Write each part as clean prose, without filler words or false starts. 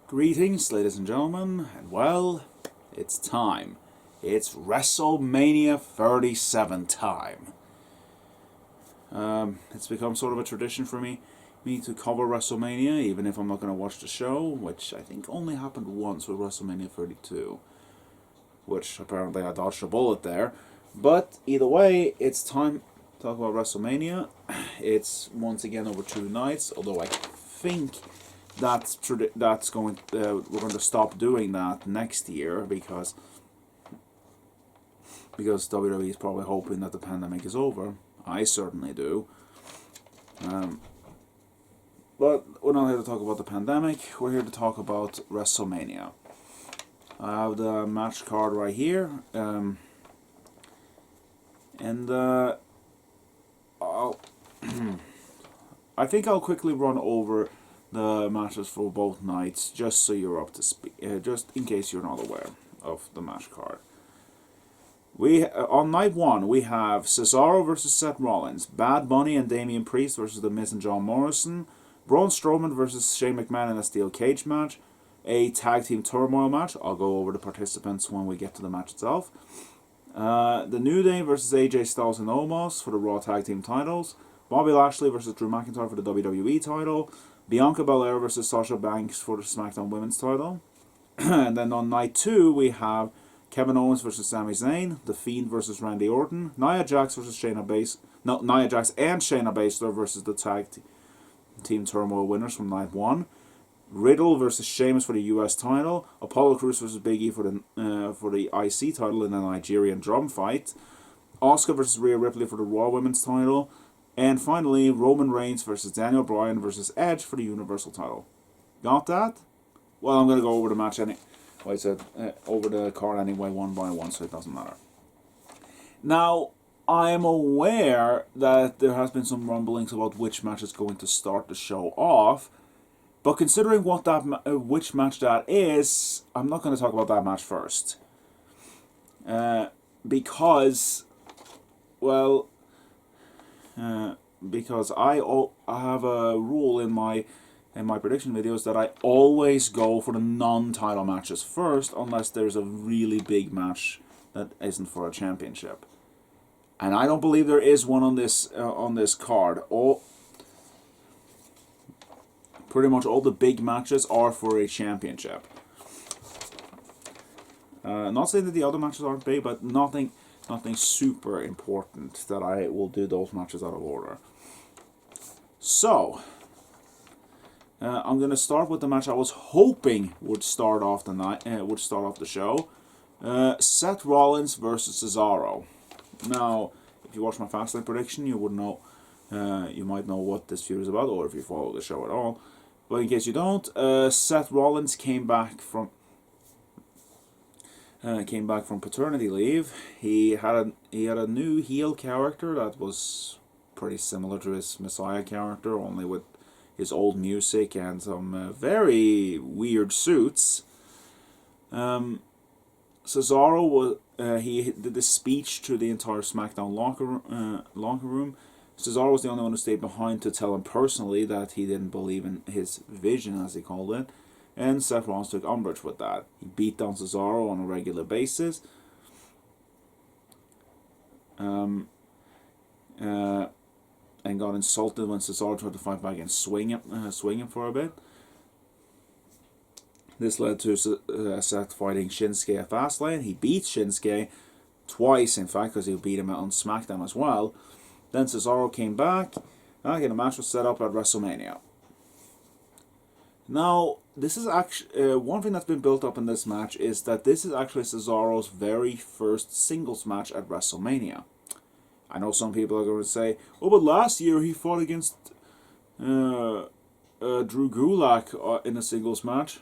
Greetings, ladies and gentlemen, and well, it's time. It's WrestleMania 37 time. It's become sort of a tradition for me to cover WrestleMania, even if I'm not going to watch the show, which I think only happened once with WrestleMania 32, which apparently I dodged a bullet there. But either way, it's time to talk about WrestleMania. It's once again over 2 nights, although I think that's going. We're going to stop doing that next year because WWE is probably hoping that the pandemic is over. I certainly do. But we're not here to talk about the pandemic. We're here to talk about WrestleMania. I have the match card right here, and I'll I think I'll quickly run over the matches for both nights, just so you're up to speed, just in case you're not aware of the match card. On night 1, we have Cesaro versus Seth Rollins, Bad Bunny and Damian Priest versus The Miz and John Morrison, Braun Strowman versus Shane McMahon in a steel cage match, a tag team turmoil match. I'll go over the participants when we get to the match itself. The New Day versus AJ Styles and Omos for the Raw tag team titles, Bobby Lashley versus Drew McIntyre for the WWE title, Bianca Belair versus Sasha Banks for the Smackdown Women's title. And then on night 2, we have Kevin Owens versus Sami Zayn, The Fiend versus Randy Orton, Nia Jax and Shayna Baszler versus the tag team turmoil winners from night 1. Riddle versus Sheamus for the US title, Apollo Crews versus Big E for the IC title in a Nigerian drum fight, Asuka versus Rhea Ripley for the Raw Women's title, and finally Roman Reigns versus Daniel Bryan versus Edge for the Universal title. Got that? Well, I'm going to go over the match over the card anyway, one by one, so it doesn't matter. Now, I am aware that there has been some rumblings about which match is going to start the show off, but considering which match that is, I'm not going to talk about that match first. Because I have a rule in my prediction videos that I always go for the non-title matches first, unless there's a really big match that isn't for a championship. And I don't believe there is one on this card. Pretty much all the big matches are for a championship. Not saying that the other matches aren't big, but nothing super important that I will do those matches out of order. So, I'm going to start with the match I was hoping would start off the show. Seth Rollins versus Cesaro. Now, if you watch my Fastlane prediction, you would know. You might know what this feud is about, or if you follow the show at all. But in case you don't, Seth Rollins came back from paternity leave. He had a new heel character that was pretty similar to his Messiah character, only with his old music and some very weird suits. Cesaro he did the speech to the entire SmackDown locker room. Cesaro was the only one who stayed behind to tell him personally that he didn't believe in his vision, as he called it. And Seth Rollins took umbrage with that. He beat down Cesaro on a regular basis. And got insulted when Cesaro tried to fight back and swing him for a bit. This led to Seth fighting Shinsuke at Fastlane. He beat Shinsuke twice, in fact, because he beat him on SmackDown as well. Then Cesaro came back. Again, the match was set up at WrestleMania. Now, this is actually one thing that's been built up in this match is that this is actually Cesaro's very first singles match at WrestleMania. I know some people are going to say, "Oh, but last year he fought against Drew Gulak in a singles match."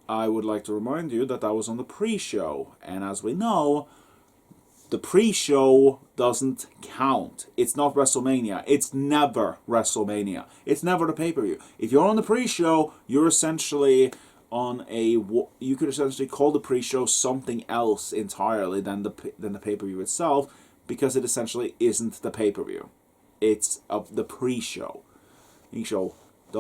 I would like to remind you that was on the pre-show, and as we know, the pre-show doesn't count. It's not WrestleMania. It's never WrestleMania. It's never the pay-per-view. If you're on the pre-show, you're essentially you could essentially call the pre-show something else entirely than the pay-per-view itself, because it essentially isn't the pay-per-view. It's the pre-show.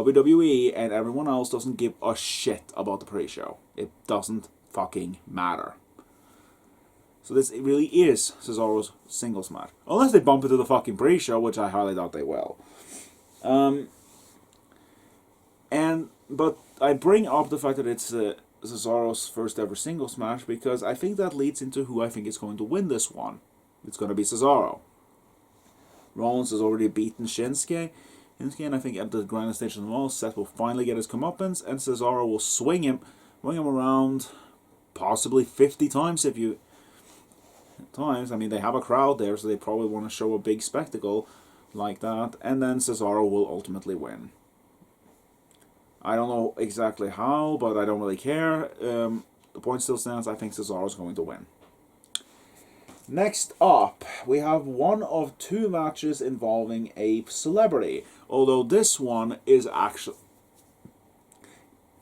WWE and everyone else doesn't give a shit about the pre-show. It doesn't fucking matter. So this really is Cesaro's singles match. Unless they bump into the fucking pre-show, which I highly doubt they will. But I bring up the fact that it's Cesaro's first ever singles match because I think that leads into who I think is going to win this one. It's going to be Cesaro. Rollins has already beaten Shinsuke, and I think at the grandest stage of them all, Seth will finally get his comeuppance, and Cesaro will swing him around possibly 50 times I mean, they have a crowd there, so they probably want to show a big spectacle like that, and then Cesaro will ultimately win. I don't know exactly how, but I don't really care. The point still stands, I think Cesaro is going to win. Next up, we have one of two matches involving a celebrity. Although this one is actually...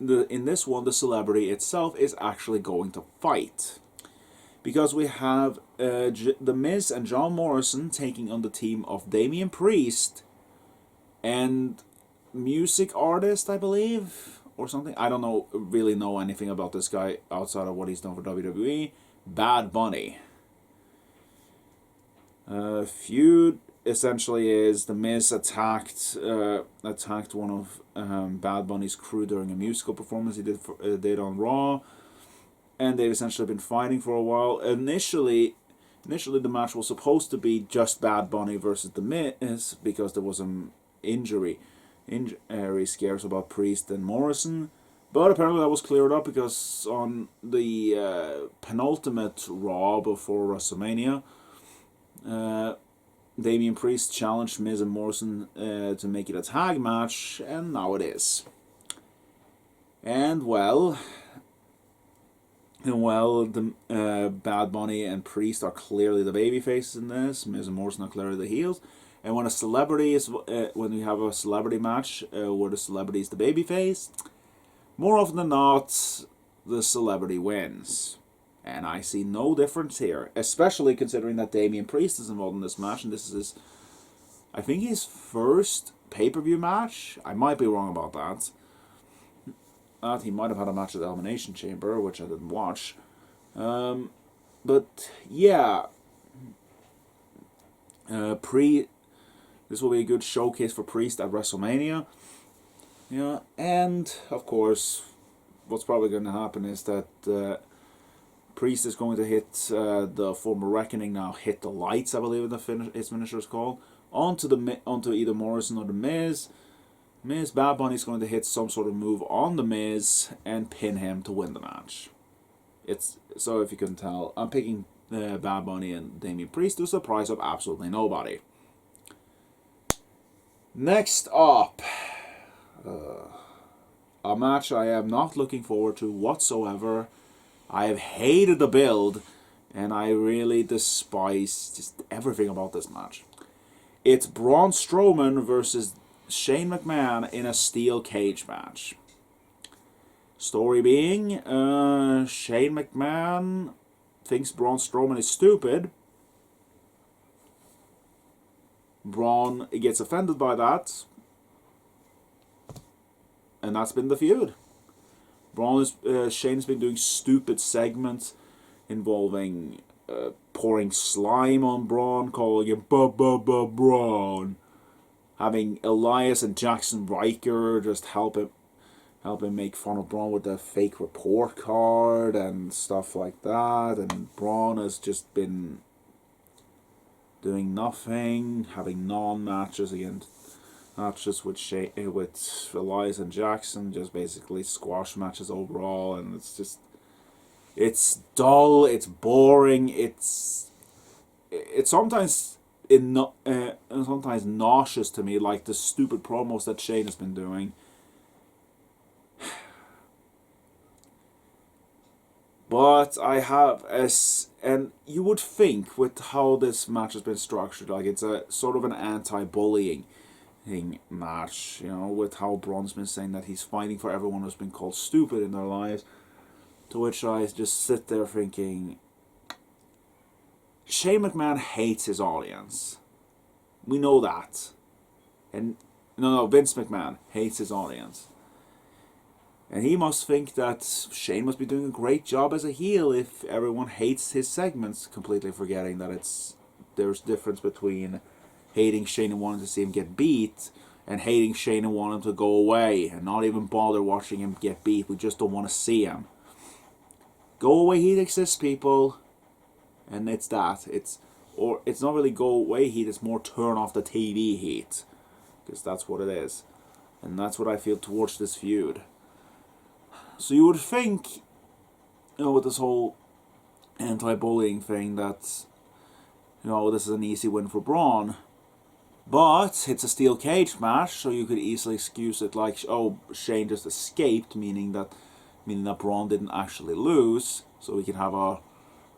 in this one, the celebrity itself is actually going to fight. Because we have The Miz and John Morrison taking on the team of Damian Priest and music artist, I believe, or something. I don't really know anything about this guy outside of what he's done for WWE. Bad Bunny. Feud essentially is The Miz attacked one of Bad Bunny's crew during a musical performance he did on Raw, and they've essentially been fighting for a while. Initially the match was supposed to be just Bad Bunny versus The Miz because there was some injury scares about Priest and Morrison, but apparently that was cleared up because on the penultimate Raw before WrestleMania, Damian Priest challenged Miz and Morrison to make it a tag match, and now it is. And well, the Bad Bunny and Priest are clearly the babyfaces in this. Miz and Morrison are clearly the heels. And when we have a celebrity match where the celebrity is the babyface, more often than not, the celebrity wins. And I see no difference here, especially considering that Damian Priest is involved in this match, and this is I think his first pay-per-view match. I might be wrong about that. He might have had a match at the Elimination Chamber, which I didn't watch. But yeah, this will be a good showcase for Priest at WrestleMania. Yeah, and of course, what's probably going to happen is that Priest is going to hit the former Reckoning now. Hit the Lights, I believe his finisher is called, onto either Morrison or the Miz. Bad Bunny is going to hit some sort of move on the Miz and pin him to win the match. So if you couldn't tell, I'm picking Bad Bunny and Damian Priest to the surprise of absolutely nobody. Next up, a match I am not looking forward to whatsoever. I have hated the build, and I really despise just everything about this match. It's Braun Strowman versus Shane McMahon in a steel cage match. Story being, Shane McMahon thinks Braun Strowman is stupid. Braun gets offended by that, and that's been the feud. Shane's been doing stupid segments involving pouring slime on Braun, calling him Braun, having Elias and Jackson Riker just help him make fun of Braun with the fake report card and stuff like that, and Braun has just been doing nothing, having non-matches against matches with Elias and Jackson, just basically squash matches overall, and it's dull, it's boring, it's sometimes sometimes nauseous to me, like the stupid promos that Shane has been doing. But and you would think with how this match has been structured, like it's a sort of an anti-bullying match, with how Braun's been saying that he's fighting for everyone who's been called stupid in their lives, to which I just sit there thinking, Shane McMahon hates his audience. We know that. And No, Vince McMahon hates his audience. And he must think that Shane must be doing a great job as a heel if everyone hates his segments, completely forgetting that there's difference between hating Shane and wanting to see him get beat and hating Shane and wanting him to go away and not even bother watching him get beat. We just don't want to see him. Go away heat exists, people. And it's that. It's not really go away heat, it's more turn off the TV heat. Because that's what it is. And that's what I feel towards this feud. So you would think, with this whole anti-bullying thing, that, this is an easy win for Braun. But it's a steel cage match, so you could easily excuse it like, Shane just escaped, meaning that Braun didn't actually lose, so we can have a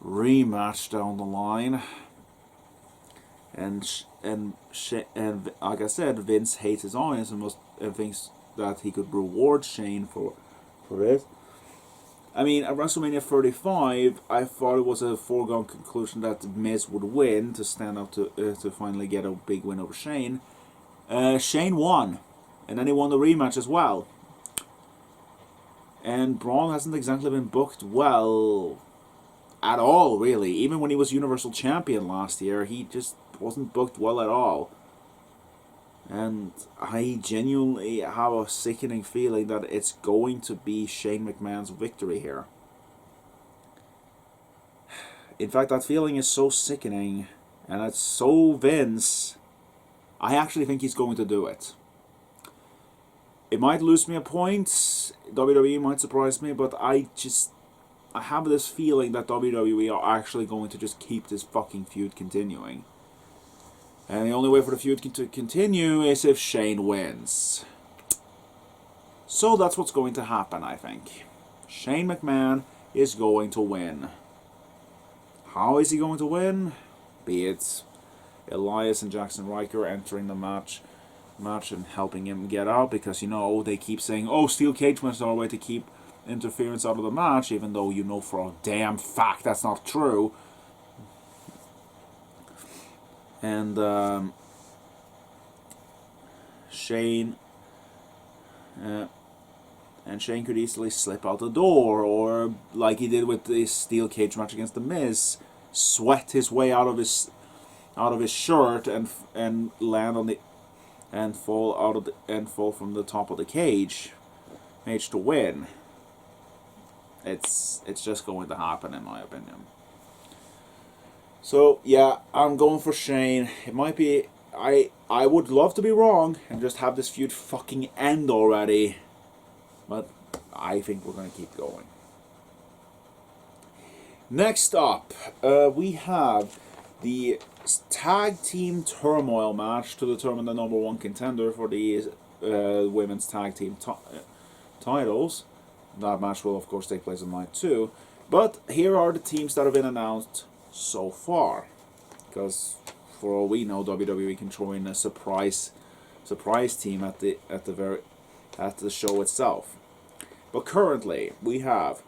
rematch down the line. And like I said, Vince hates his audience and thinks that he could reward Shane for it. I mean, at WrestleMania 35, I thought it was a foregone conclusion that Miz would win to stand up to finally get a big win over Shane. Shane won, and then he won the rematch as well. And Braun hasn't exactly been booked well at all, really. Even when he was Universal Champion last year, he just wasn't booked well at all. And I genuinely have a sickening feeling that it's going to be Shane McMahon's victory here. In fact, that feeling is so sickening, and it's so Vince, I actually think he's going to do it. It might lose me a point, WWE might surprise me, but I have this feeling that WWE are actually going to just keep this fucking feud continuing. And the only way for the feud to continue is if Shane wins. So that's what's going to happen, I think. Shane McMahon is going to win. How is he going to win? Be it Elias and Jackson Riker entering the match and helping him get out, because they keep saying, steel cage match is our way to keep interference out of the match, even though for a damn fact that's not true. And Shane could easily slip out the door, or like he did with this steel cage match against The Miz, sweat his way out of his shirt and land on the and fall from the top of the cage to win. It's just going to happen, in my opinion. So yeah, I'm going for Shane. It might be, I would love to be wrong and just have this feud fucking end already, but I think we're going to keep going. Next up, we have the Tag Team Turmoil match to determine the number one contender for the women's tag team titles. That match will of course take place on night 2, but here are the teams that have been announced so far, because for all we know, WWE can throw in a surprise team at the show itself. But currently we have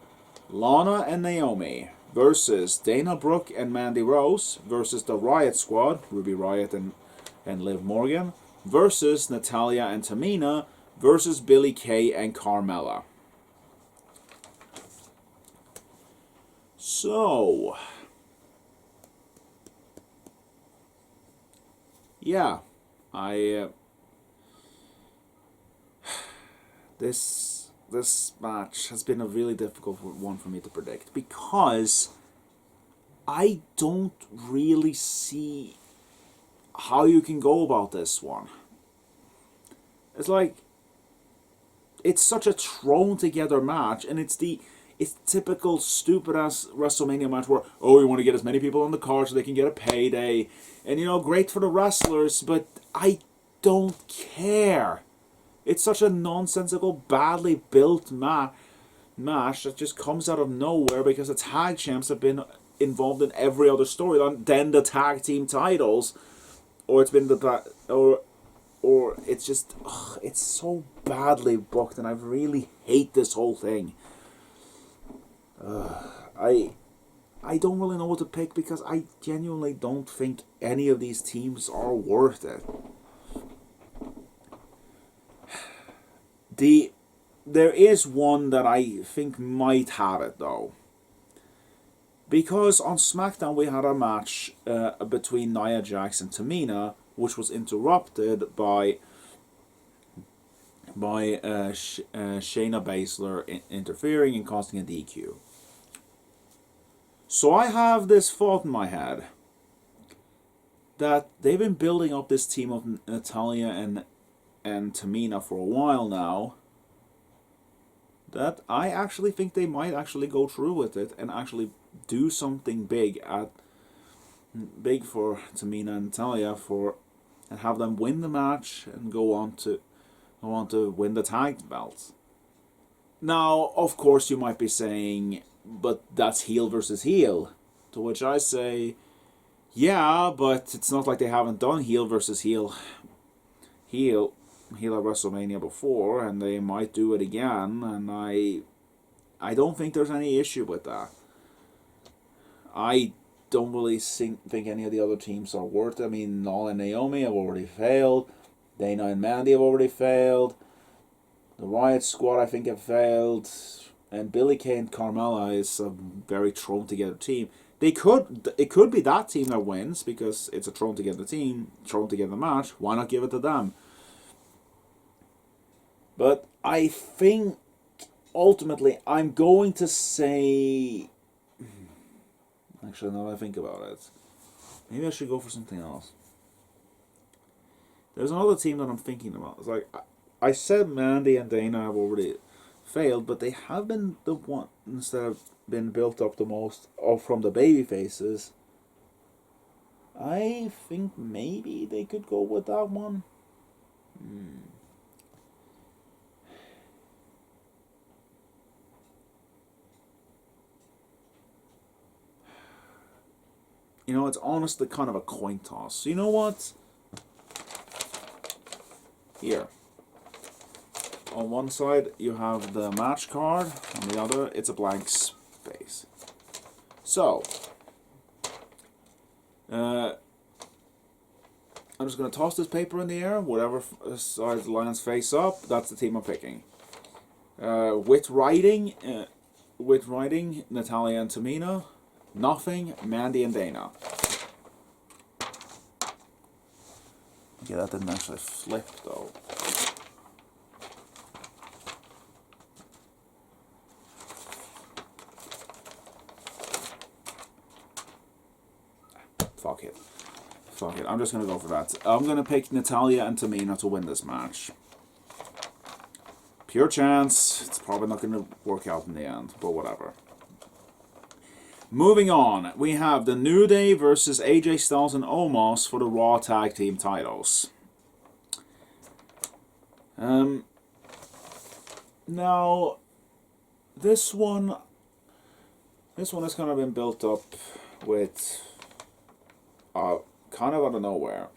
Lana and Naomi versus Dana Brooke and Mandy Rose versus the Riot Squad, Ruby Riott and Liv Morgan, versus Natalya and Tamina versus Billie Kay and Carmella. So yeah, this match has been a really difficult one for me to predict, because I don't really see how you can go about this one. It's such a thrown together match, and it's typical stupid ass WrestleMania match where, you want to get as many people on the card so they can get a payday, and great for the wrestlers, but I don't care. It's such a nonsensical, badly built match that just comes out of nowhere because the tag champs have been involved in every other storyline than the tag team titles, or it's been or it's just it's so badly booked, and I really hate this whole thing. I don't really know what to pick, because I genuinely don't think any of these teams are worth it. There is one that I think might have it though. Because on SmackDown we had a match between Nia Jax and Tamina, which was interrupted by Shayna Baszler interfering and causing a DQ. So I have this thought in my head that they've been building up this team of Natalya and Tamina for a while now, that I actually think they might actually go through with it and actually do something big for Tamina and Natalya and have them win the match and go on to win the tag belts. Now, of course, you might be saying, but that's heel versus heel. To which I say, yeah, but it's not like they haven't done heel versus heel at WrestleMania before, and they might do it again, and I don't think there's any issue with that. I don't really think any of the other teams are worth it. I mean, Noel and Naomi have already failed. Dana and Mandy have already failed. The Riot Squad, I think, have failed. And Billie Kay and Carmella is a very thrown together team. It could be that team that wins because it's a thrown together team, thrown together match. Why not give it to them? But I think ultimately I'm going to say. Actually, now that I think about it, maybe I should go for something else. There's another team that I'm thinking about. It's like I said, Mandy and Dana have already failed, but they have been the ones that have been built up the most from the baby faces. I think maybe they could go with that one. You know, it's honestly kind of a coin toss. So you know what? Here. On one side, you have the match card. On the other, it's a blank space. So, I'm just going to toss this paper in the air. Whatever side the lines face up, that's the team I'm picking. With writing, Natalya and Tamina. Nothing, Mandy and Dana. Yeah, that didn't actually flip though. Fuck it. I'm just going to go for that. I'm going to pick Natalya and Tamina to win this match. Pure chance. It's probably not going to work out in the end, but whatever. Moving on, we have the New Day versus AJ Styles and Omos for the Raw Tag Team titles. Now, this one has kind of been built up with kind of out of nowhere.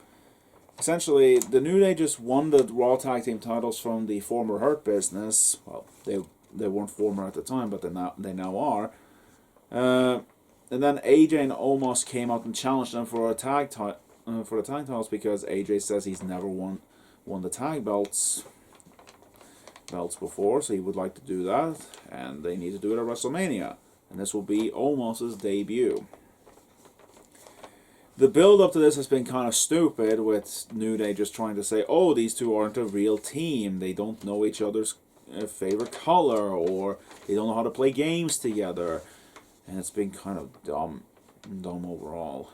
Essentially, the New Day just won the Raw Tag Team titles from the former Hurt Business. Well, they weren't former at the time, but they now are. And then AJ and Omos came out and challenged them for the tag titles because AJ says he's never won the tag belts before, so he would like to do that, and they need to do it at WrestleMania, and this will be Omos' debut. The build up to this has been kind of stupid, with New Day just trying to say, oh, these two aren't a real team, they don't know each other's favorite color, or they don't know how to play games together. And it's been kind of dumb overall.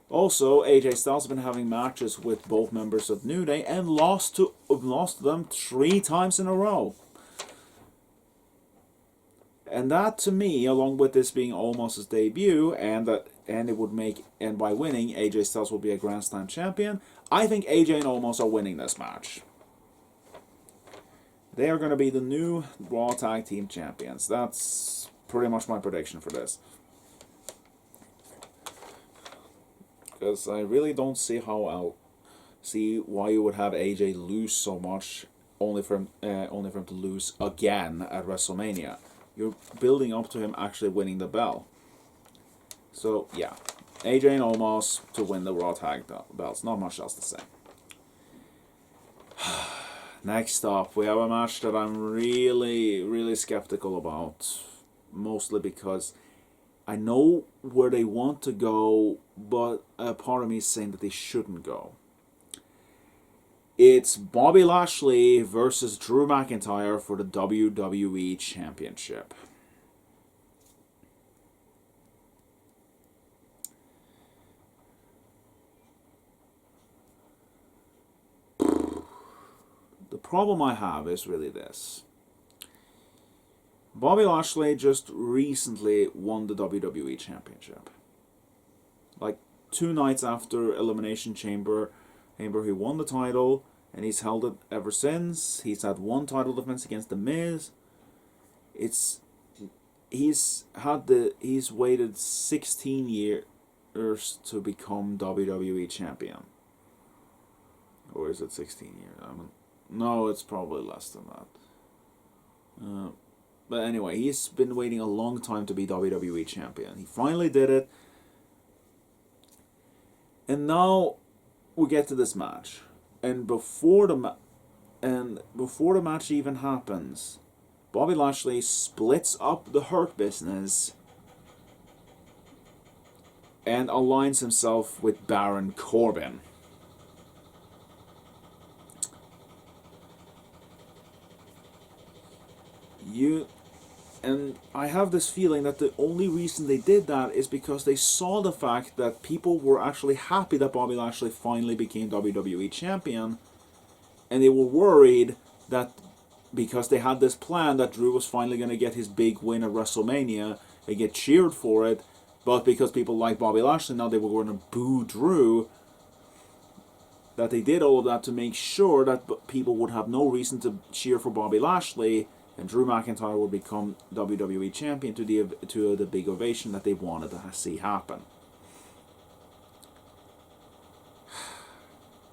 Also, AJ Styles has been having matches with both members of New Day and lost to them 3 times in a row. And that, to me, along with this being Omos' debut, and by winning, AJ Styles will be a Grand Slam champion, I think AJ and Omos are winning this match. They are going to be the new Raw Tag Team champions. That's pretty much my prediction for this. Because I really don't see why you would have AJ lose so much only for him to lose again at WrestleMania. You're building up to him actually winning the belt. So yeah, AJ and Omos to win the Raw Tag belts. Not much else to say. Next up, we have a match that I'm really, really skeptical about. Mostly because I know where they want to go, but a part of me is saying that they shouldn't go. It's Bobby Lashley versus Drew McIntyre for the WWE Championship. The problem I have is really this. Bobby Lashley just recently won the WWE Championship. Like 2 nights after Elimination Chamber, he won the title, and he's held it ever since. He's had 1 title defense against The Miz. He's waited 16 years to become WWE champion. Or is it 16 years? No, it's probably less than that. But anyway, he's been waiting a long time to be WWE champion. He finally did it. And now we get to this match. And before the match even happens, Bobby Lashley splits up the Hurt Business and aligns himself with Baron Corbin. And I have this feeling that the only reason they did that is because they saw the fact that people were actually happy that Bobby Lashley finally became WWE champion, and they were worried that because they had this plan that Drew was finally going to get his big win at WrestleMania and get cheered for it, but because people like Bobby Lashley now they were going to boo Drew, that they did all of that to make sure that people would have no reason to cheer for Bobby Lashley, and Drew McIntyre would become WWE champion to the big ovation that they wanted to see happen.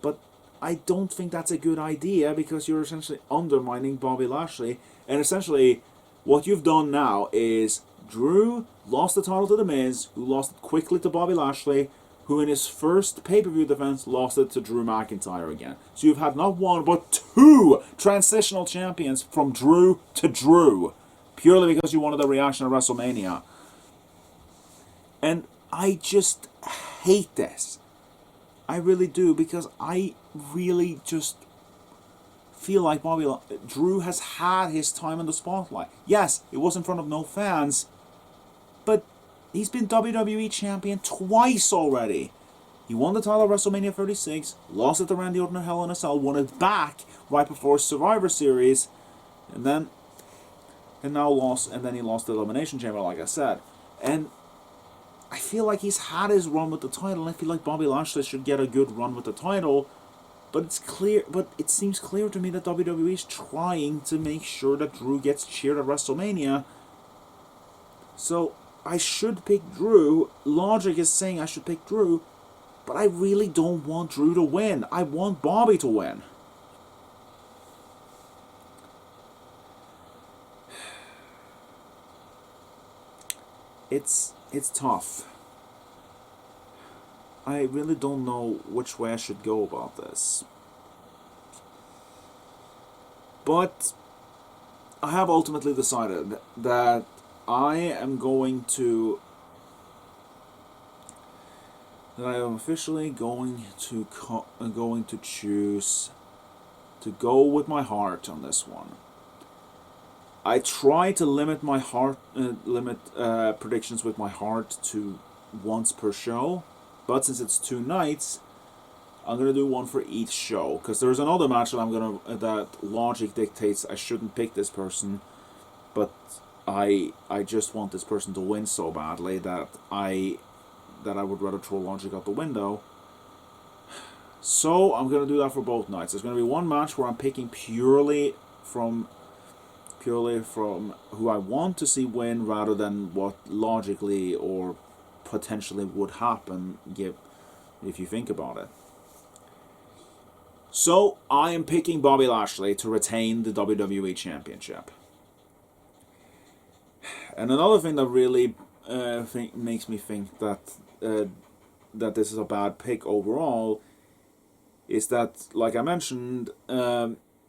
But I don't think that's a good idea, because you're essentially undermining Bobby Lashley. And essentially, what you've done now is Drew lost the title to The Miz, who lost it quickly to Bobby Lashley, who in his first pay-per-view defense lost it to Drew McIntyre again. So you've had not 1, but 2 transitional champions from Drew to Drew, purely because you wanted a reaction at WrestleMania. And I just hate this. I really do, because I really just feel like Drew has had his time in the spotlight. Yes, it was in front of no fans, but he's been WWE champion twice already. He won the title at WrestleMania 36, lost it to Randy Orton at Hell in a Cell, won it back right before Survivor Series, and then he lost the Elimination Chamber, like I said. And I feel like he's had his run with the title, and I feel like Bobby Lashley should get a good run with the title. But it seems clear to me that WWE is trying to make sure that Drew gets cheered at WrestleMania. So I should pick Drew. Logic is saying I should pick Drew, but I really don't want Drew to win. I want Bobby to win. It's tough. I really don't know which way I should go about this. But I have ultimately decided that I am officially going to choose to go with my heart on this one. I try to limit my predictions with my heart to once per show, but since it's 2 nights, I'm gonna do one for each show, because there's another match that logic dictates I shouldn't pick this person, but I just want this person to win so badly that I would rather throw logic out the window. So I'm gonna do that for both nights. There's gonna be one match where I'm picking purely from who I want to see win, rather than what logically or potentially would happen if you think about it. So I am picking Bobby Lashley to retain the WWE Championship. And another thing that really makes me think that this is a bad pick overall is that, like I mentioned,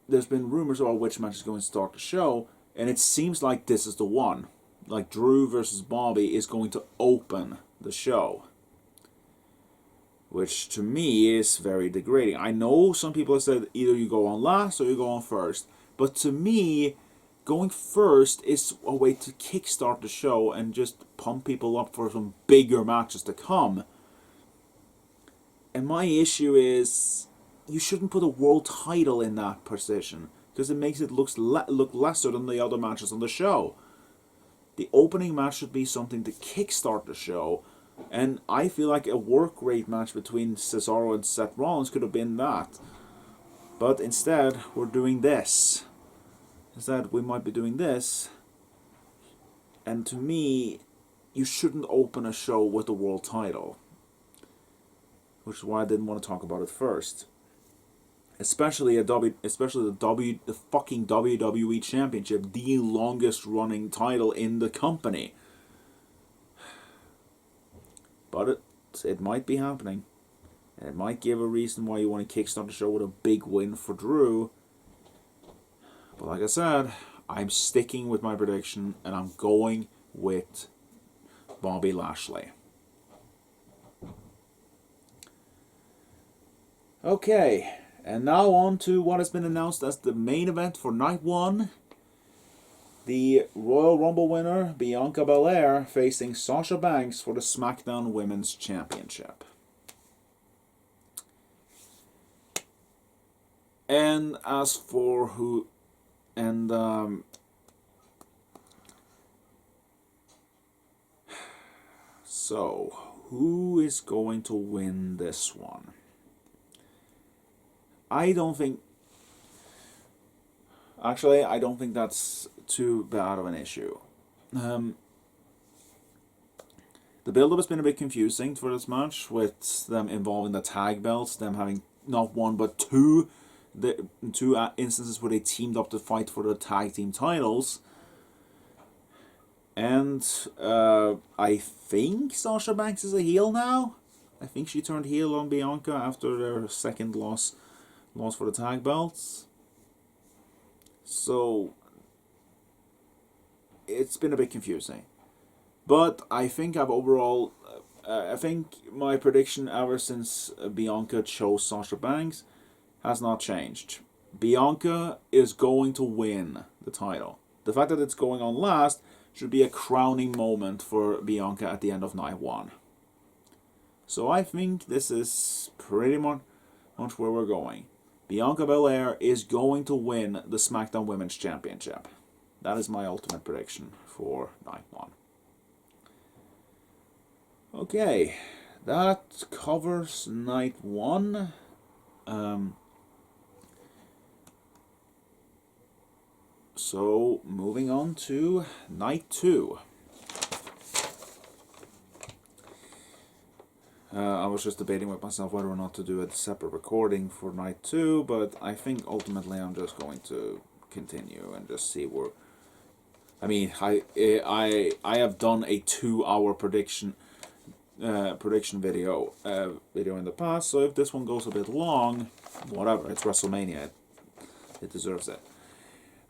there's been rumors about which match is going to start the show, and it seems like this is the one. Like Drew versus Bobby is going to open the show, which to me is very degrading. I know some people have said either you go on last or you go on first, but to me, going first is a way to kickstart the show and just pump people up for some bigger matches to come. And my issue is, you shouldn't put a world title in that position, because it makes it look lesser than the other matches on the show. The opening match should be something to kickstart the show, and I feel like a work rate match between Cesaro and Seth Rollins could have been that. But instead, we're doing this. Instead, we might be doing this. And to me, you shouldn't open a show with a world title. Which is why I didn't want to talk about it first. Especially the fucking WWE Championship, the longest running title in the company. But it might be happening. And it might give a reason why you want to kickstart the show with a big win for Drew. But like I said, I'm sticking with my prediction, and I'm going with Bobby Lashley. Okay, and now on to what has been announced as the main event for Night 1. The Royal Rumble winner, Bianca Belair, facing Sasha Banks for the Smackdown Women's Championship. And as for who... And, so, who is going to win this one? I don't think that's too bad of an issue. The build-up has been a bit confusing for this match, with them involving the tag belts, them having not one but two instances where they teamed up to fight for the tag team titles. And I think Sasha Banks is a heel now. I think she turned heel on Bianca after their second loss for the tag belts. So it's been a bit confusing. But I think I think my prediction ever since Bianca chose Sasha Banks has not changed. Bianca is going to win the title. The fact that it's going on last should be a crowning moment for Bianca at the end of Night 1. So I think this is pretty much where we're going. Bianca Belair is going to win the SmackDown Women's Championship. That is my ultimate prediction for Night 1. Okay, that covers Night 1. So, moving on to Night 2. I was just debating with myself whether or not to do a separate recording for Night 2, but I think ultimately I'm just going to continue and just see where... I mean, I have done a 2-hour prediction video in the past, so if this one goes a bit long, whatever, it's WrestleMania, it deserves it.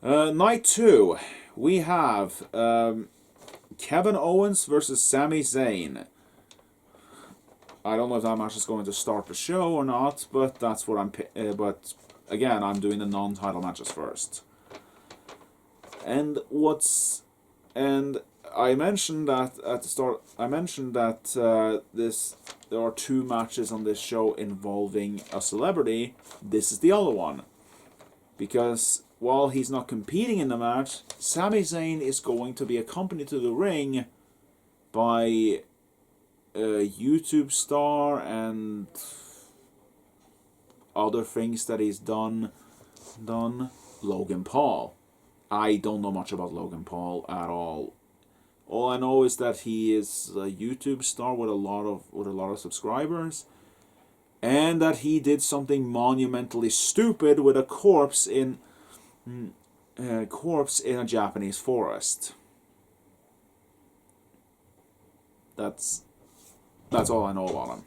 Night 2, we have Kevin Owens versus Sami Zayn. I don't know if that match is going to start the show or not, but that's what but again, I'm doing the non-title matches first. And I mentioned that at the start. I mentioned that there are 2 matches on this show involving a celebrity. This is the other one, because while he's not competing in the match, Sami Zayn is going to be accompanied to the ring by a YouTube star and other things that he's done, Logan Paul. I don't know much about Logan Paul at all. All I know is that he is a YouTube star with a lot of subscribers, and that he did something monumentally stupid with a corpse in a Japanese forest. That's all I know about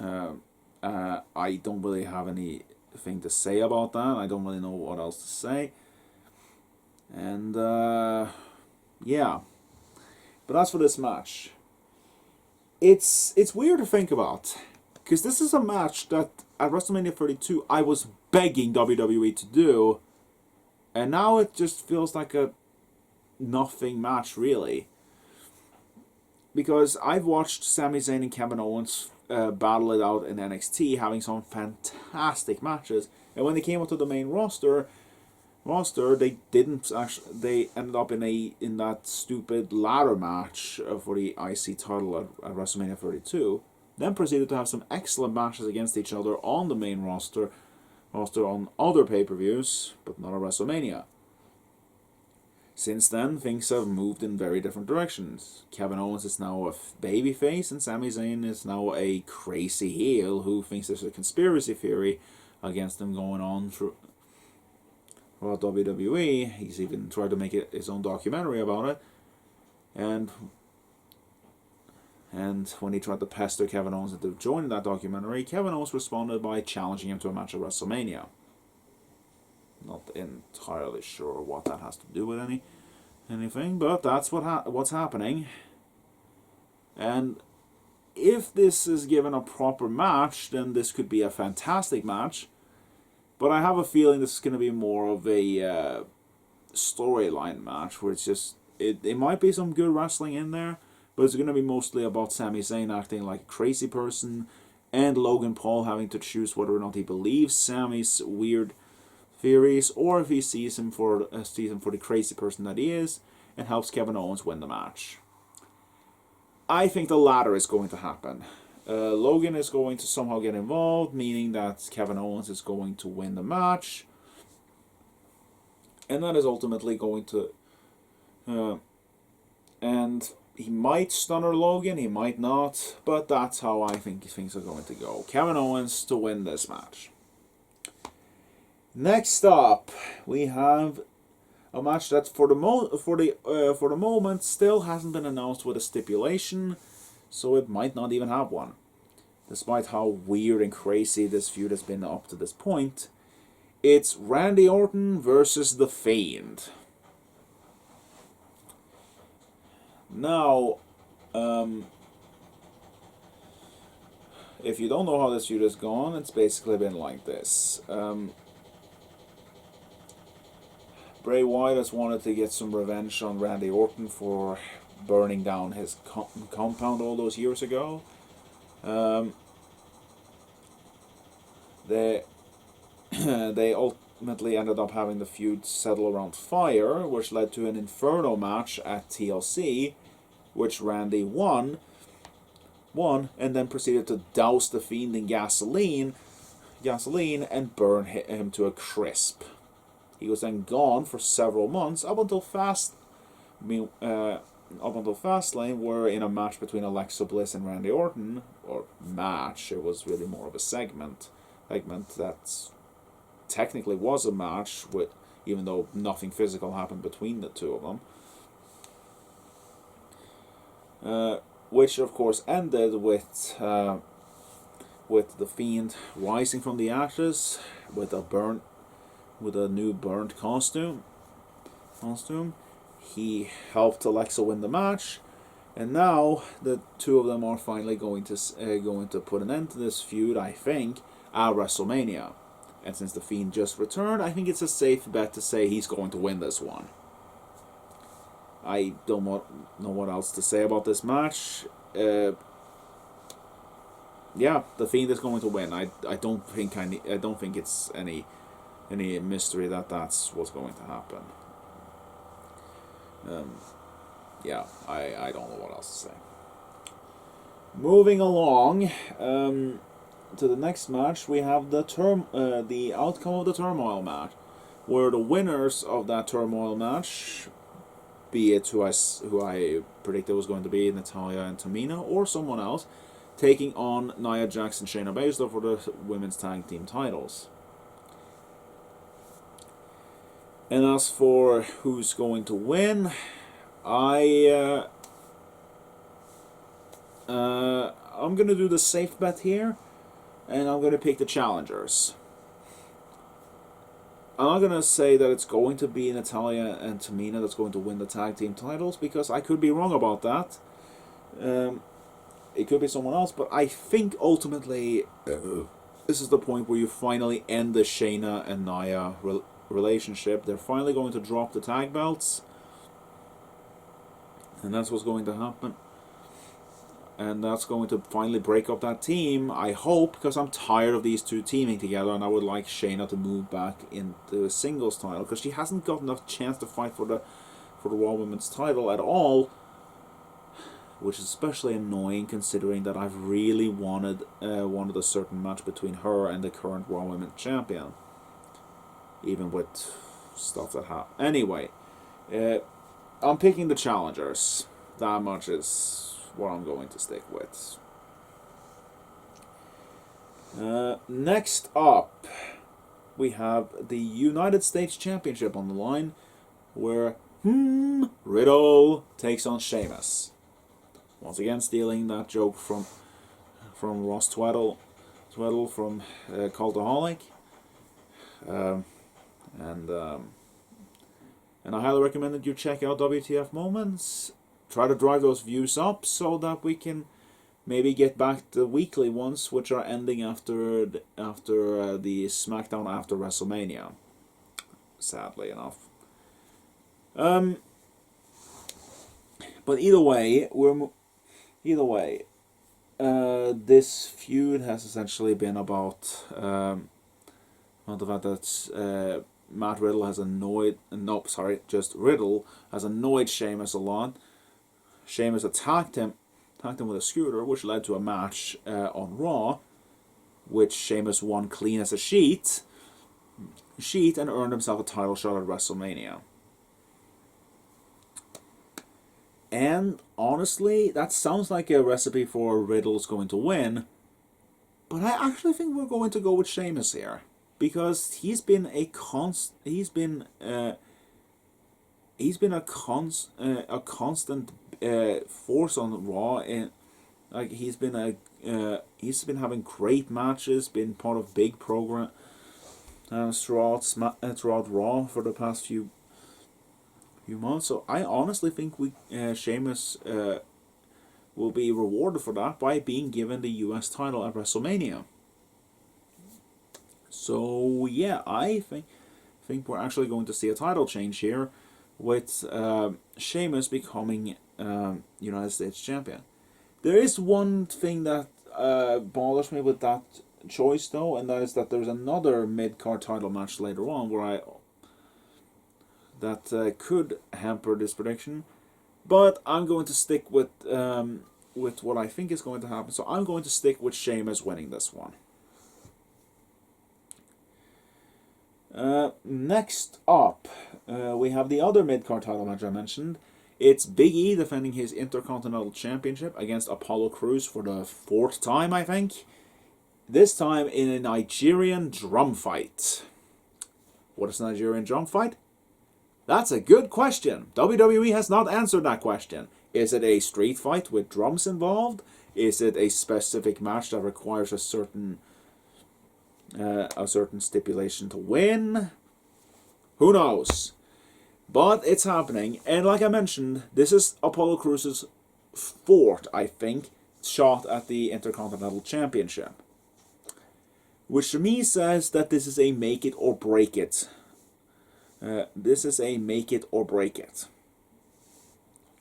him. I don't really have any thing to say about that. I don't really know what else to say. And yeah, but that's for this match. It's weird to think about, because this is a match that at WrestleMania 32 I was begging WWE to do, and now it just feels like a nothing match, really. Because I've watched Sami Zayn and Kevin Owens battle it out in NXT, having some fantastic matches, and when they came onto the main roster, they didn't actually. They ended up in that stupid ladder match for the IC title at WrestleMania 32. Then proceeded to have some excellent matches against each other on the main roster on other pay-per-views, but not at WrestleMania. Since then, things have moved in very different directions. Kevin Owens is now a babyface, and Sami Zayn is now a crazy heel who thinks there's a conspiracy theory against him going on through WWE. He's even tried to make it his own documentary about it. And when he tried to pester Kevin Owens into joining that documentary, Kevin Owens responded by challenging him to a match at WrestleMania. Not entirely sure what that has to do with anything, but that's what's happening. And if this is given a proper match, then this could be a fantastic match. But I have a feeling this is going to be more of a storyline match, where it's just it might be some good wrestling in there, but it's going to be mostly about Sami Zayn acting like a crazy person, and Logan Paul having to choose whether or not he believes Sami's weird theories, or if he sees him for the crazy person that he is, and helps Kevin Owens win the match. I think the latter is going to happen. Logan is going to somehow get involved, meaning that Kevin Owens is going to win the match, and that is ultimately going to and he might stunner Logan, he might not, but that's how I think things are going to go. Kevin Owens to win this match. Next up, we have a match that for the moment still hasn't been announced with a stipulation, so it might not even have one. Despite how weird and crazy this feud has been up to this point, it's Randy Orton versus The Fiend. Now, if you don't know how this feud has gone, it's basically been like this. Bray Wyatt has wanted to get some revenge on Randy Orton for burning down his compound all those years ago. They ultimately ended up having the feud settle around fire, which led to an Inferno match at TLC, which Randy won, and then proceeded to douse the Fiend in gasoline and burn him to a crisp. He was then gone for several months up until Fastlane, where in a match between Alexa Bliss and Randy Orton, or match, it was really more of a segment that technically was a match, even though nothing physical happened between the two of them. Which of course ended with the Fiend rising from the ashes with a new burnt costume. He helped Alexa win the match, and now the two of them are finally going to put an end to this feud, I think, at WrestleMania. And since the Fiend just returned, I think it's a safe bet to say he's going to win this one. I don't know what else to say about this match. Yeah, the Fiend is going to win. I don't think it's any mystery that that's what's going to happen. Yeah, I don't know what else to say. Moving along to the next match, we have the outcome of the Turmoil match, where the winners of that Turmoil match, be it who I predicted was going to be Natalya and Tamina, or someone else, taking on Nia Jax and Shayna Baszler for the women's tag team titles. And as for who's going to win, I'm going to do the safe bet here, and I'm going to pick the challengers. I'm not going to say that it's going to be Natalya and Tamina that's going to win the tag team titles, because I could be wrong about that. It could be someone else, but I think ultimately this is the point where you finally end the Shayna and Nia relationship. They're finally going to drop the tag belts, and that's what's going to happen. And that's going to finally break up that team, I hope, because I'm tired of these two teaming together, and I would like Shayna to move back into a singles title, because she hasn't got enough chance to fight for the Raw Women's title at all, which is especially annoying considering that I've really wanted a certain match between her and the current Raw Women's Champion, even with stuff that happened. Anyway, I'm picking the challengers. That much is what I'm going to stick with. Next up, we have the United States Championship on the line, where Riddle takes on Sheamus. Once again, stealing that joke from Ross Tweddle from Cultaholic. And I highly recommend that you check out WTF Moments. Try to drive those views up so that we can maybe get back the weekly ones, which are ending after the Smackdown after WrestleMania. Sadly enough. But either way, this feud has essentially been about the fact that Riddle has annoyed Sheamus a lot. Sheamus attacked him with a scooter, which led to a match on Raw, which Sheamus won clean as a sheet and earned himself a title shot at WrestleMania. And honestly, that sounds like a recipe for Riddle's going to win, but I actually think we're going to go with Sheamus here, because he's been a constant force on Raw, and like he's been having great matches, been part of big program throughout Raw for the past few months. So I honestly think Sheamus will be rewarded for that by being given the US title at WrestleMania. So yeah, I think we're actually going to see a title change here, with Sheamus becoming United States Champion. There is one thing that bothers me with that choice, though, and that is that there's another mid-card title match later on that could hamper this prediction. But I'm going to stick with what I think is going to happen. So I'm going to stick with Sheamus winning this one. Next up, we have the other mid-card title match I mentioned. It's Big E defending his Intercontinental Championship against Apollo Crews for the 4th time, I think. This time in a Nigerian drum fight. What is a Nigerian drum fight? That's a good question. WWE has not answered that question. Is it a street fight with drums involved? Is it a specific match that requires a certain stipulation to win? Who knows? But it's happening, and like I mentioned, this is Apollo Crews' 4th, I think, shot at the Intercontinental Championship, which to me says that this is a make it or break it. This is a make it or break it.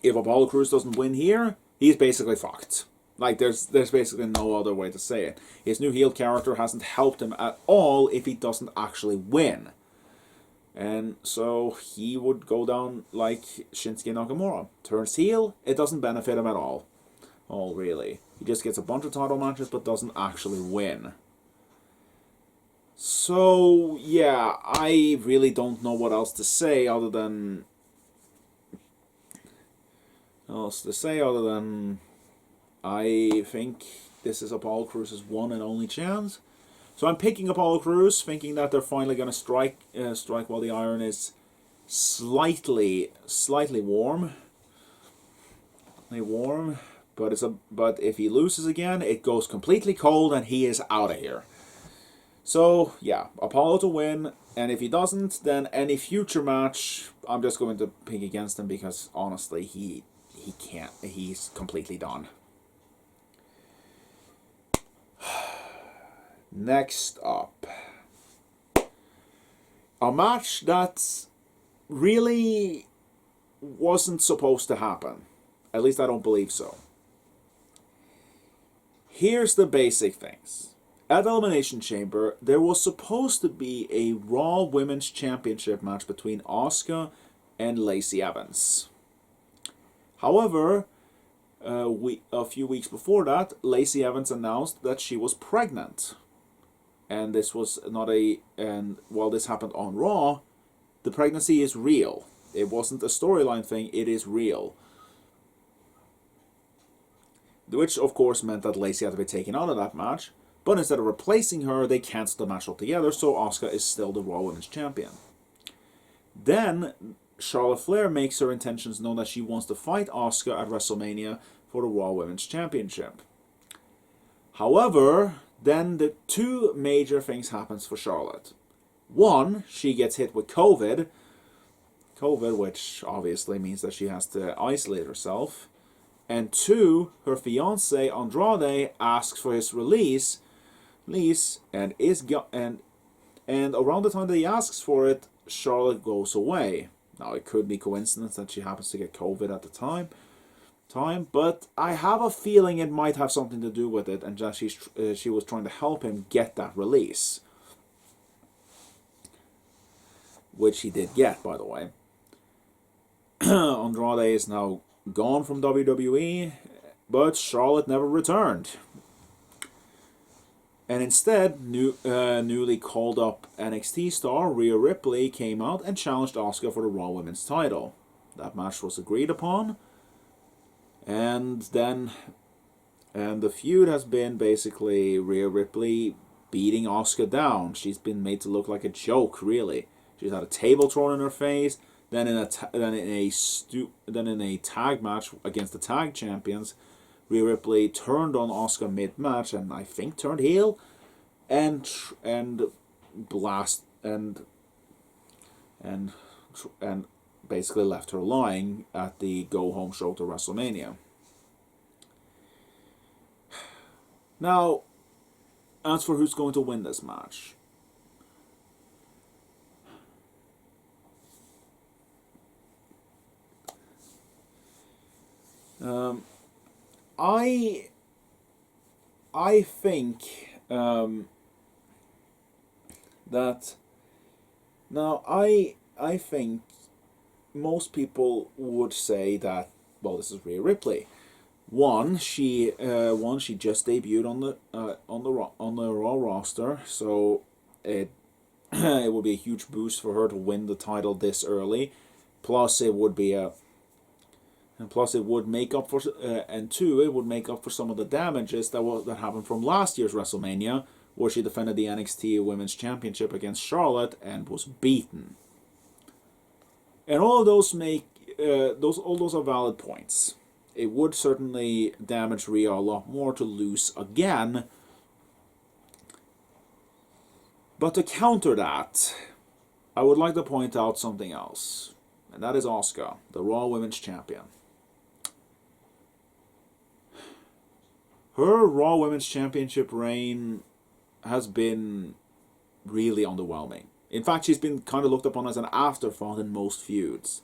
If Apollo Crews doesn't win here, he's basically fucked. Like, there's basically no other way to say it. His new heel character hasn't helped him at all if he doesn't actually win. And so he would go down like Shinsuke Nakamura. Turns heel, it doesn't benefit him at all. Oh, really. He just gets a bunch of title matches but doesn't actually win. So, yeah, I really don't know what else to say other than I think this is Apollo Crews' one and only chance. So I'm picking Apollo Crews, thinking that they're finally going to strike while the iron is slightly warm. But if he loses again, it goes completely cold and he is out of here. So yeah, Apollo to win, And if he doesn't, then any future match, I'm just going to pick against him because honestly, he can't. He's completely done. Next up, a match that really wasn't supposed to happen. At least I don't believe so. Here's the basic things. At Elimination Chamber, there was supposed to be a Raw Women's Championship match between Asuka and Lacey Evans. However, a few weeks before that, Lacey Evans announced that she was pregnant. And this was not and while this happened on Raw, the pregnancy is real. It wasn't a storyline thing, it is real. Which, of course, meant that Lacey had to be taken out of that match. But instead of replacing her, they cancelled the match altogether, so Asuka is still the Raw Women's Champion. Then, Charlotte Flair makes her intentions known that she wants to fight Asuka at WrestleMania for the Raw Women's Championship. However, then the two major things happens for Charlotte. One, she gets hit with COVID, which obviously means that she has to isolate herself. And two, her fiancé Andrade asks for his release, and around the time that he asks for it, Charlotte goes away. Now it could be coincidence that she happens to get COVID at the time, but I have a feeling it might have something to do with it, and that she was trying to help him get that release, which he did get, by the way. Andrade is now gone from WWE, but Charlotte never returned. And instead, newly called up NXT star Rhea Ripley came out and challenged Asuka for the Raw Women's title. That match was agreed upon. And the feud has been basically Rhea Ripley beating Asuka down. She's been made to look like a joke, really. She's had a table thrown in her face. Then in a tag match against the tag champions, Rhea Ripley turned on Asuka mid-match and I think turned heel, and basically left her lying at the go-home show to WrestleMania. Now, as for who's going to win this match, I think that now I think most people would say that, well, this is Rhea Ripley. One, she just debuted on the Raw roster, so it it would be a huge boost for her to win the title this early. Plus, it would make up for, and two, it would make up for some of the damages that happened from last year's WrestleMania, where she defended the NXT Women's Championship against Charlotte and was beaten. And all of those those are valid points. It would certainly damage Rhea a lot more to lose again. But to counter that, I would like to point out something else, and that is Asuka, the Raw Women's Champion. Her Raw Women's Championship reign has been really underwhelming. In fact, she's been kind of looked upon as an afterthought in most feuds.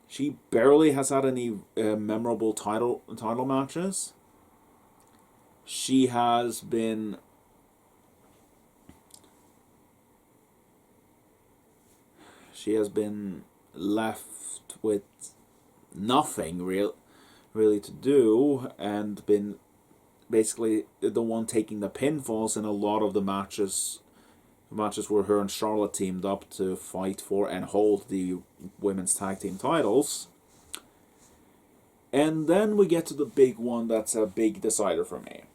She barely has had any memorable title matches. She has been left with nothing really to do, and been basically the one taking the pinfalls in a lot of the matches where her and Charlotte teamed up to fight for and hold the women's tag team titles. And then we get to the big one that's a big decider for me.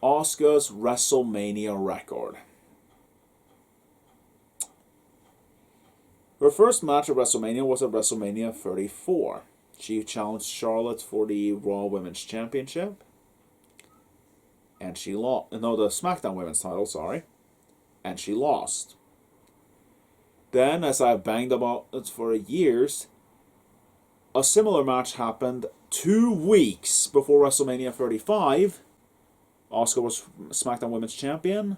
Asuka's WrestleMania record. Her first match at WrestleMania was at WrestleMania 34. She challenged Charlotte for the Raw Women's Championship. and she lost. No, the Smackdown Women's title, sorry, and she lost. Then, as I've banged about it for years, a similar match happened 2 weeks before WrestleMania 35. Asuka was SmackDown Women's Champion.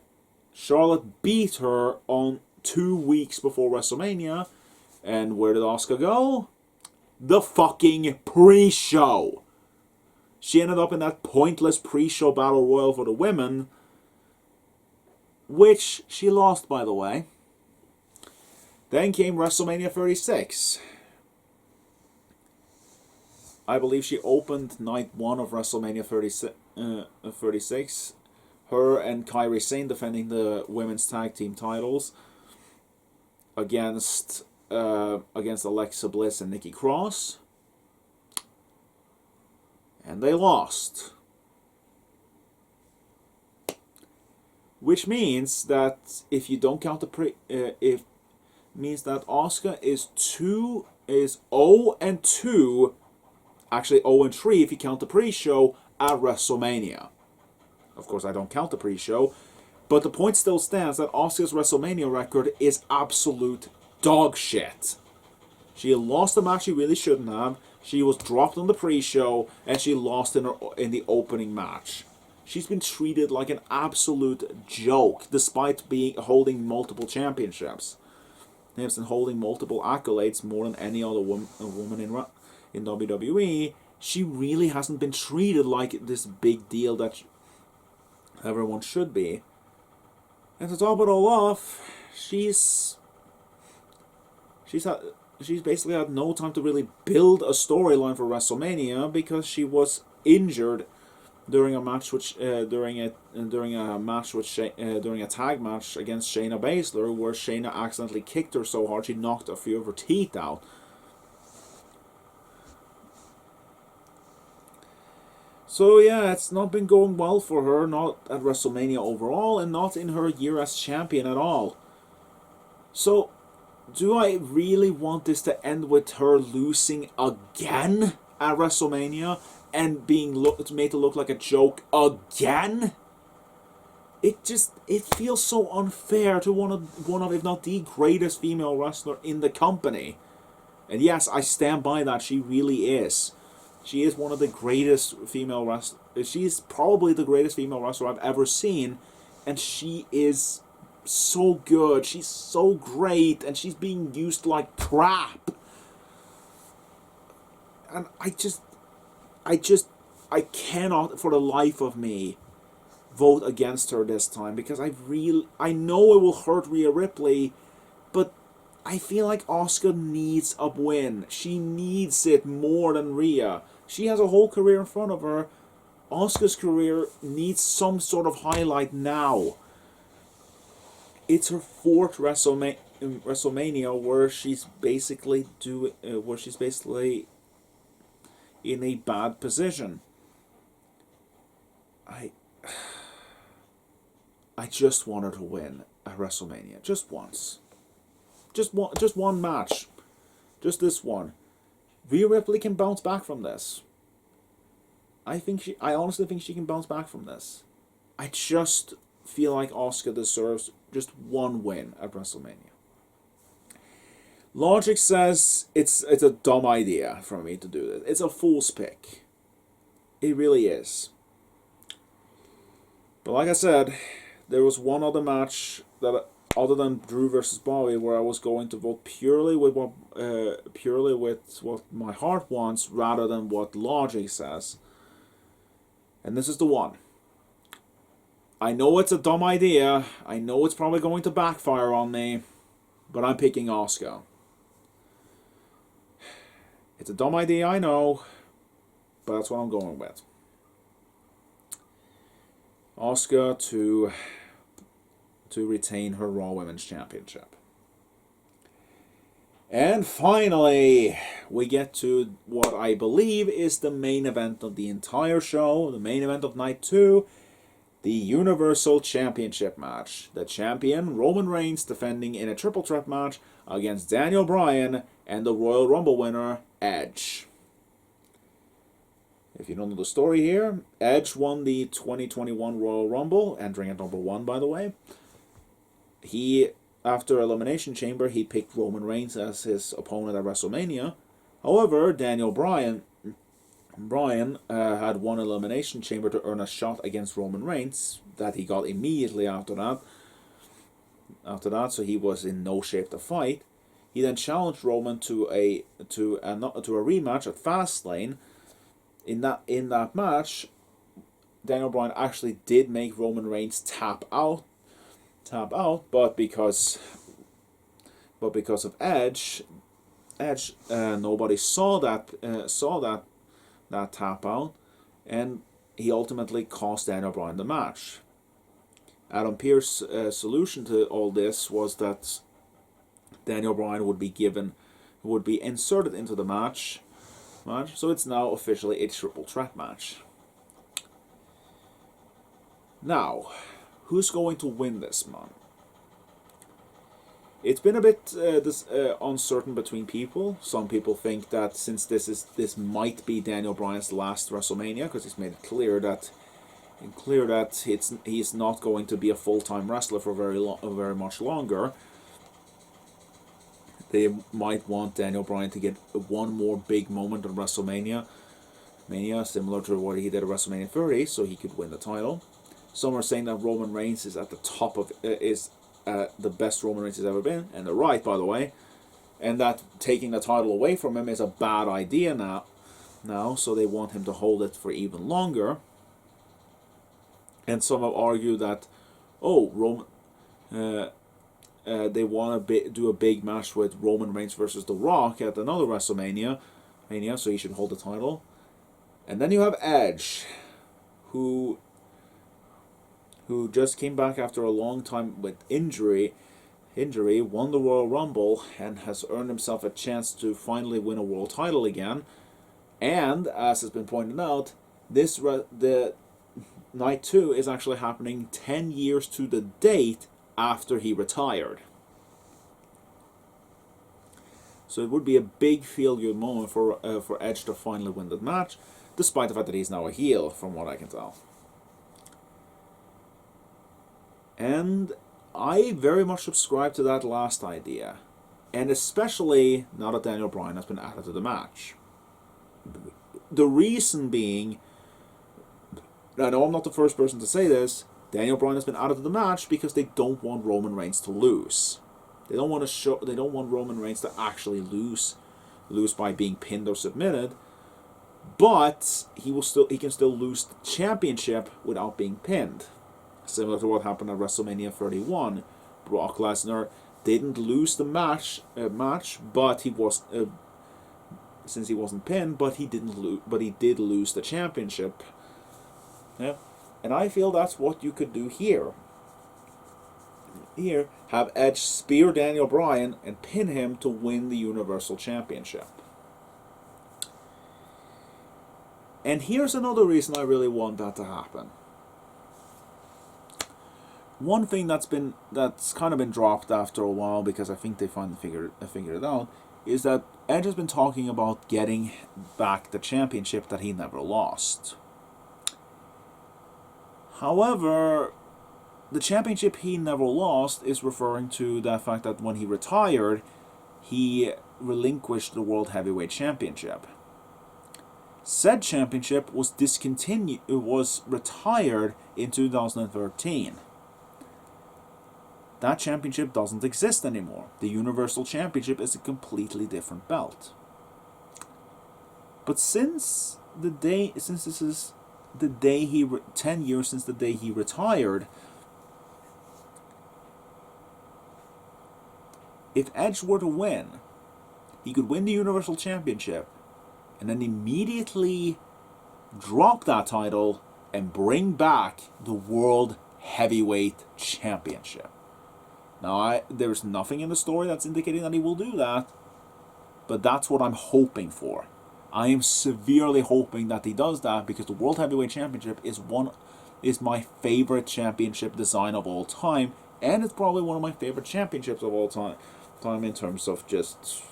Charlotte beat her on 2 weeks before WrestleMania. And where did Asuka go? The fucking pre-show. She ended up in that pointless pre-show battle royal for the women, which she lost, by the way. Then came WrestleMania 36. I believe she opened night 1 of WrestleMania 36. Her and Kairi Sane defending the women's tag team titles against Alexa Bliss and Nikki Cross. And they lost. Which means that if you don't count the means that Asuka is 0-2, actually 0-3 if you count the pre-show at WrestleMania. Of course, I don't count the pre-show, but the point still stands that Asuka's WrestleMania record is absolute dog shit. She lost the match she really shouldn't have. She was dropped on the pre-show, and she lost in the opening match. She's been treated like an absolute joke, despite holding multiple championships. And holding multiple accolades more than any other woman in WWE. She really hasn't been treated like this big deal that everyone should be. And to top it all off, she's basically had no time to really build a storyline for WrestleMania because she was injured during a match during a tag match against Shayna Baszler, where Shayna accidentally kicked her so hard she knocked a few of her teeth out. So yeah, it's not been going well for her, not at WrestleMania overall, and not in her year as champion at all. So, do I really want this to end with her losing again at WrestleMania and being made to look like a joke again? It feels so unfair to one of if not the greatest female wrestler in the company. And yes, I stand by that. She really is. She is one of the greatest female wrestlers. She's probably the greatest female wrestler I've ever seen, and she is so good. She's so great, and she's being used like crap. And I cannot for the life of me vote against her this time, because I know it will hurt Rhea Ripley, but I feel like Asuka needs a win. She needs it more than Rhea. She has a whole career in front of her. Asuka's career needs some sort of highlight now. It's her 4th WrestleMania where she's basically in a bad position. I just want her to win at WrestleMania, just once. Just one match. Just this one. Rhea Ripley can bounce back from this. I honestly think she can bounce back from this. I just feel like Asuka deserves just one win at WrestleMania. Logic says it's a dumb idea for me to do this. It's a fool's pick. It really is. But like I said, there was one other match that, other than Drew versus Bobby, where I was going to vote purely with what my heart wants rather than what logic says. And this is the one. I know it's a dumb idea. I know it's probably going to backfire on me, but I'm picking Asuka. It's a dumb idea, I know, but that's what I'm going with. Asuka to retain her Raw Women's Championship. And finally, we get to what I believe is the main event of the entire show, the main event of night 2, the Universal Championship match. The champion, Roman Reigns, defending in a triple threat match against Daniel Bryan and the Royal Rumble winner, Edge. If you don't know the story here, Edge won the 2021 Royal Rumble, entering at number 1, by the way. After Elimination Chamber, he picked Roman Reigns as his opponent at WrestleMania. However, Daniel Bryan had one Elimination Chamber to earn a shot against Roman Reigns that he got immediately after that, so he was in no shape to fight. He then challenged Roman to a rematch at Fastlane. In that match, Daniel Bryan actually did make Roman Reigns tap out, but because of Edge, nobody saw that tap out, and he ultimately cost Daniel Bryan the match. Adam Pearce's solution to all this was that Daniel Bryan would be inserted into the match, so it's now officially a triple threat match. Now, who's going to win this, man? It's been a bit uncertain between people. Some people think that since this might be Daniel Bryan's last WrestleMania, because he's made it clear that he's not going to be a full-time wrestler for very much longer. They might want Daniel Bryan to get one more big moment at WrestleMania, similar to what he did at WrestleMania 30, so he could win the title. Some are saying that Roman Reigns is at the top of the best Roman Reigns has ever been, and they're right, by the way, and that taking the title away from him is a bad idea now, so they want him to hold it for even longer. And some have argued that, they want to do a big match with Roman Reigns versus The Rock at another WrestleMania, so he should hold the title. And then you have Edge, who just came back after a long time with injury, won the Royal Rumble, and has earned himself a chance to finally win a world title again. And, as has been pointed out, the Night 2 is actually happening 10 years to the date after he retired. So it would be a big feel-good moment for Edge to finally win the match, despite the fact that he's now a heel, from what I can tell. And I very much subscribe to that last idea, and especially now that Daniel Bryan has been added to the match. The reason being, I know I'm not the first person to say this, Daniel Bryan has been added to the match because they don't want Roman Reigns to lose. They don't want Roman Reigns to actually lose by being pinned or submitted, but he can still lose the championship without being pinned. Similar to what happened at WrestleMania 31, Brock Lesnar didn't lose the match, but he was since he wasn't pinned, but he did lose the championship. Yeah, and I feel that's what you could do here. Here, have Edge spear Daniel Bryan and pin him to win the Universal Championship. And here's another reason I really want that to happen. One thing that's kind of been dropped after a while, because I think they finally figured it out, is that Edge has been talking about getting back the championship that he never lost. However, the championship he never lost is referring to the fact that when he retired, he relinquished the World Heavyweight Championship. Said championship was retired in 2013. That championship doesn't exist anymore. The Universal Championship is a completely different belt. But since this is the day 10 years since the day he retired, if Edge were to win, he could win the Universal Championship and then immediately drop that title and bring back the World Heavyweight Championship. Now, there's nothing in the story that's indicating that he will do that, but that's what I'm hoping for. I am severely hoping that he does that, because the World Heavyweight Championship is my favorite championship design of all time, and it's probably one of my favorite championships of all time in terms of just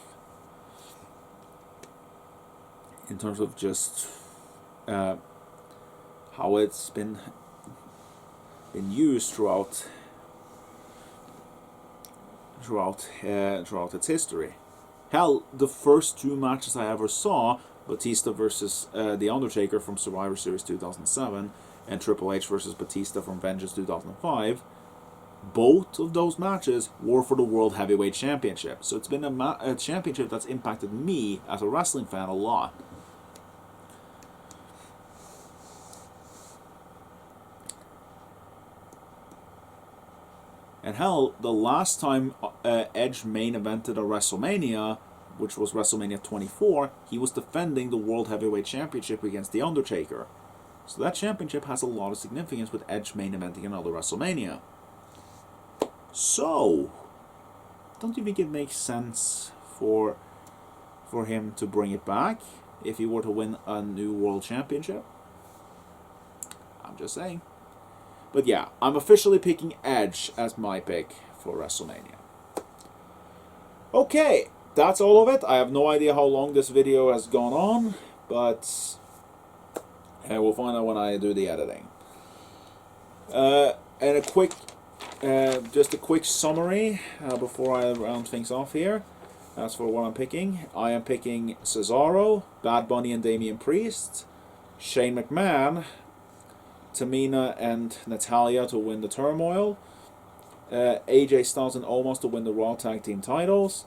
how it's been used throughout its history. Hell, the first 2 matches I ever saw, Batista versus The Undertaker from Survivor Series 2007 and Triple H versus Batista from Vengeance 2005, both of those matches were for the World Heavyweight Championship. So it's been a championship that's impacted me as a wrestling fan a lot. And hell, the last time Edge main evented a WrestleMania, which was WrestleMania 24, he was defending the World Heavyweight Championship against The Undertaker. So that championship has a lot of significance with Edge main eventing another WrestleMania. So, don't you think it makes sense for him to bring it back if he were to win a new World Championship? I'm just saying. But yeah, I'm officially picking Edge as my pick for WrestleMania. Okay, that's all of it. I have no idea how long this video has gone on, but we'll find out when I do the editing. And just a quick summary before I round things off here. As for what I'm picking, I am picking Cesaro, Bad Bunny and Damian Priest, Shane McMahon, Tamina and Natalya to win the Turmoil, AJ Styles and Omos to win the Raw Tag Team titles,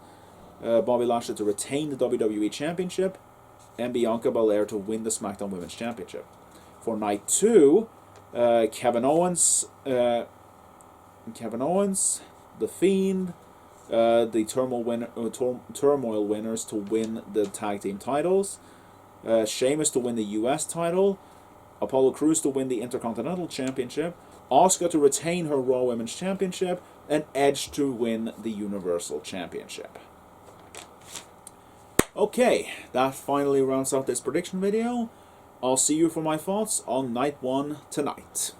Bobby Lashley to retain the WWE Championship, and Bianca Belair to win the Smackdown Women's Championship. For night 2, Kevin Owens, The Fiend, the Turmoil winners to win the Tag Team titles, Sheamus to win the US title, Apollo Crews to win the Intercontinental Championship, Asuka to retain her Raw Women's Championship, and Edge to win the Universal Championship. Okay, that finally rounds out this prediction video. I'll see you for my thoughts on Night 1 tonight.